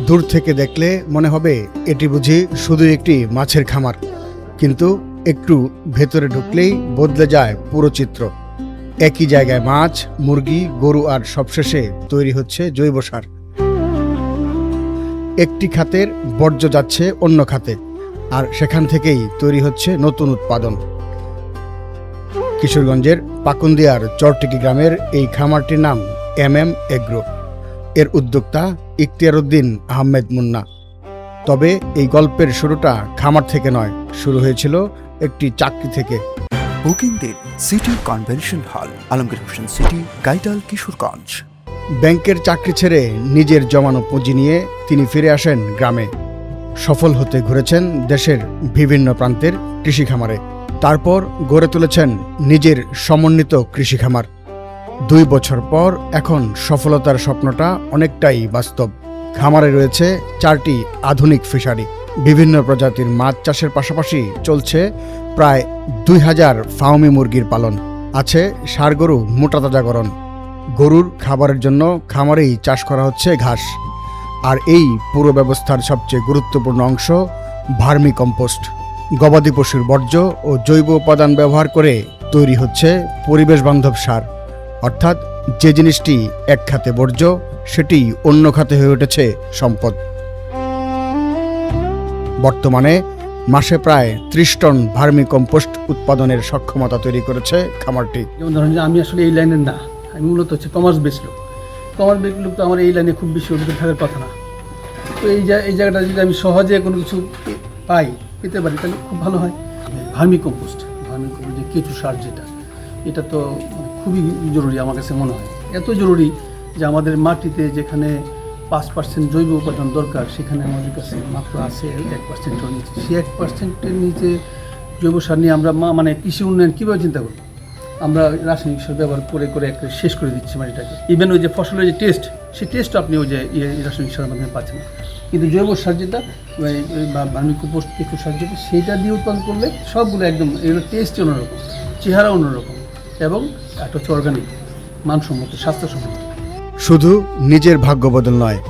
দূর থেকে দেখলে মনে হবে এটি বুঝি শুধু একটি মাছের খামার, কিন্তু একটু ভেতরে ঢুকলেই বদলে যায় পুরো চিত্র। একই জায়গায় মাছ, মুরগি, গরু আর সবশেষে তৈরি হচ্ছে জৈব সার। একটি খাতের বর্জ্য যাচ্ছে অন্য খাতে, আর সেখান থেকেই তৈরি হচ্ছে নতুন উৎপাদন। কিশোরগঞ্জের পাকুন্দিয়ার চরটিকি গ্রামের এই খামারটির নাম MM এগ্রো। এর উদ্যোক্তা ইখতিয়ার উদ্দিন আহমেদ মুন্না। তবে এই গল্পের শুরুটা খামার থেকে নয়, শুরু হয়েছিল একটি চাকরি থেকে। বুকিং দিন city convention hall, Alamgir Hossain city, গাইডাল, কিশোরগঞ্জ। ব্যাংকের চাকরি ছেড়ে নিজের জমানো পুঁজি নিয়ে তিনি ফিরে আসেন গ্রামে। সফল হতে ঘুরেছেন দেশের বিভিন্ন প্রান্তের কৃষি খামারে। তারপর গড়ে তুলেছেন নিজের সমন্বিত কৃষি খামার। 2 বছর পর এখন সফলতার স্বপ্নটা অনেকটাই বাস্তব। খামারে রয়েছে 4টি আধুনিক ফিশারি। বিভিন্ন প্রজাতির মাছ চাষের পাশাপাশি চলছে প্রায় 2000 ফার্মি মুরগির পালন। আছে ষাঁড় গরু মোটাতাজাকরণ। গরুর খাবারের জন্য খামারেই চাষ করা হচ্ছে ঘাস। আর এই পুরো ব্যবস্থার সবচেয়ে গুরুত্বপূর্ণ অংশ ভার্মি কম্পোস্ট। গবাদি পশুর বর্জ্য ও জৈব উপাদান ব্যবহার করে তৈরি হচ্ছে পরিবেশ বান্ধব সার। অর্থাৎ যে জিনিসটি এক খাতে বর্জ্য, সেটি অন্য খাতে হয়ে উঠেছে সম্পদ। বর্তমানে মাসে প্রায় 30 টন ভার্মি কম্পোস্ট উৎপাদনের সক্ষমতা তৈরি করেছে খামারটি। যেমন ধরেন যে আমি আসলে এই লাইনের না, আমি মূলত হচ্ছে কমার্স বেসড লোক। কমার্স বেসড লোক তো আমার এই লাইনে খুব বেশি অভিজ্ঞতা থাকার কথা না। তো এই জায়গাটা যদি আমি সহজে কোনো কিছু পেতে পারি তাহলে খুব ভালো হয়। ভার্মি কম্পোস্ট যে কেঁচু সার, এটা তো খুবই জরুরি আমার কাছে মনে হয়। এত জরুরি যে আমাদের মাটিতে যেখানে 5% জৈব উপাদান দরকার, সেখানে আমাদের কাছে মাত্র আছে 1%-এর নিচে। সেই 1%-এর নিচে জৈব সার নিয়ে আমরা মানে কৃষি উন্নয়ন কীভাবে চিন্তা করব? আমরা রাসায়নিক সার ব্যবহার করে একটা শেষ করে দিচ্ছি মাটিটাকে। ইভেন ওই যে ফসলের যে টেস্ট, সেই টেস্ট আপনি ওই যে রাসায়নিক সারের মাধ্যমে পাচ্ছেন না। কিন্তু জৈব সার যেটা বা ভার্মি কম্পোস্ট কেঁচু সার যেটা, সেইটা দিয়ে উৎপাদন করলে সবগুলো একদম এগুলো টেস্ট অন্যরকম, চেহারা অন্যরকম, এবং একটা হচ্ছে অর্গানিক, মানসম্মত, স্বাস্থ্যসম্মত। শুধু নিজের ভাগ্য বদল নয়,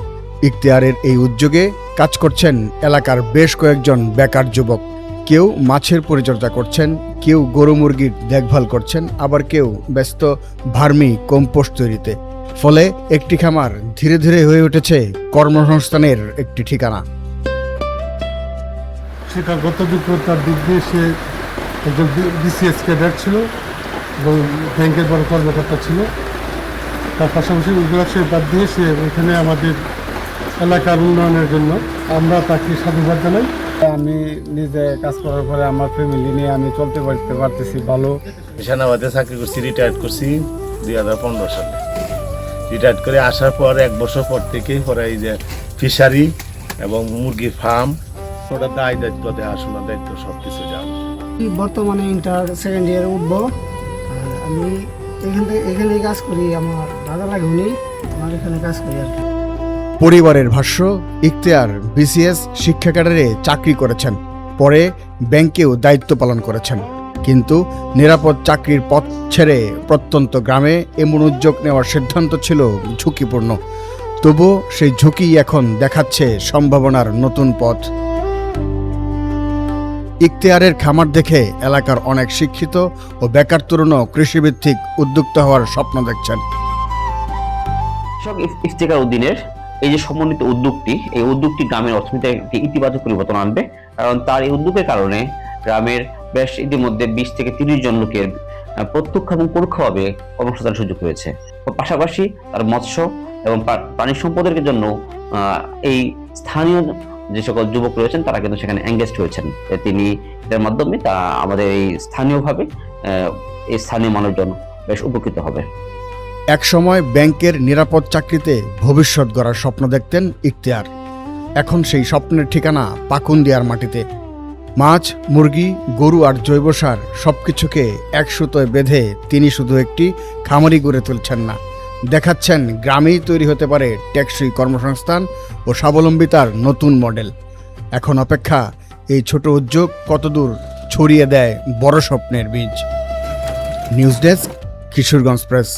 ইখতিয়ারের এই উদ্যোগে কাজ করছেন এলাকার বেশ কয়েকজন বেকার যুবক। কেউ মাছের পরিচর্যা করছেন, কেউ গরু মুরগির দেখভাল করছেন, আবার কেউ ব্যস্ত ভার্মি কম্পোস্ট তৈরিতে। ফলে একটি খামার ধীরে ধীরে হয়ে উঠেছে কর্মসংস্থানের একটি ঠিকানা। শিক্ষাগত যোগ্যতার দিক দিয়ে সে একজন BCS ক্যাডার ছিল এবং ব্যাংকের বড় কর্মকর্তা ছিল। তার পাশাপাশি ওইগুলো সে বাদ দিয়ে সে এখানে আমাদের এলাকার উন্নয়নের জন্য আমরা তাকে সাধুবাদ জানাই। আমি নিজে কাজ করার পরে আমার ফ্যামিলি নিয়ে আমি চলতে পারতেছি ভালো। সেনাবাদে চাকরি করছি, রিটায়ার্ড করছি 2015 সালে। রিটায়ার্ড করে আসার পর 1 বছর পর থেকেই পরে এই যে ফিশারি এবং মুরগির ফার্ম, ওটা দায়িত্ব দেখাশোনা দায়িত্ব সব কিছু যাবে। বর্তমানে ইন্টার সেকেন্ড ইয়ারে উঠবো। আমি এখানে কাজ করি, আমার দাদা লাগে উনি আমার এখানে কাজ করি আর কি। পরিবারের ভাষ্য, ইখতিয়ার BCS শিক্ষা ক্যাডারে চাকরি করেছেন, পরে ব্যাংকেও দায়িত্ব পালন করেছেন। কিন্তু নিরাপদ চাকরির পথ ছেড়ে প্রত্যন্ত গ্রামে এমন উদ্যোগ নেওয়ার সিদ্ধান্ত ছিল ঝুঁকিপূর্ণ। তবুও সেই ঝুঁকি এখন দেখাচ্ছে সম্ভাবনার নতুন পথ। ইখতিয়ারের খামার দেখে এলাকার অনেক শিক্ষিত ও বেকার তরুণও কৃষিভিত্তিক উদ্যোক্তা হওয়ার স্বপ্ন দেখছেন। ইফতেখার উদ্দিনের এই যে সমন্বিত উদ্যোগটি, এই উদ্যোগটি গ্রামের অর্থনীতিতে একটি ইতিবাচক পরিবর্তন আনবে। কারণ তার এই উদ্যোগের কারণে গ্রামের বেশ ইতিমধ্যে 20 থেকে 30 জন লোকের প্রত্যক্ষ এবং পরোক্ষভাবে কর্মসংস্থানের সুযোগ রয়েছে। পাশাপাশি তার মৎস্য এবং প্রাণী সম্পদের জন্য এই স্থানীয় যে সকল যুবক রয়েছেন তারা কিন্তু সেখানে এঙ্গেজড হয়েছেন। তিনি এর মাধ্যমে তারা আমাদের এই স্থানীয়ভাবে এই স্থানীয় মানুষজন বেশ উপকৃত হবে। একসময় ব্যাংকের নিরাপদ চাকরিতে ভবিষ্যৎ গড়ার স্বপ্ন দেখতেন ইখতিয়ার। এখন সেই স্বপ্নের ঠিকানা পাকুন্দিয়ার মাটিতে। মাছ, মুরগি, গরু আর জৈব সার সবকিছুকে এক সুতোয় বেঁধে তিনি শুধু একটি খামারি গড়ে তুলছেন না, দেখাচ্ছেন গ্রামেই তৈরি হতে পারে টেকসই কর্মসংস্থান ও স্বাবলম্বিতার নতুন মডেল। এখন অপেক্ষা এই ছোট উদ্যোগ কতদূর ছড়িয়ে দেয় বড় স্বপ্নের বীজ। News desk, Kishoreganj press.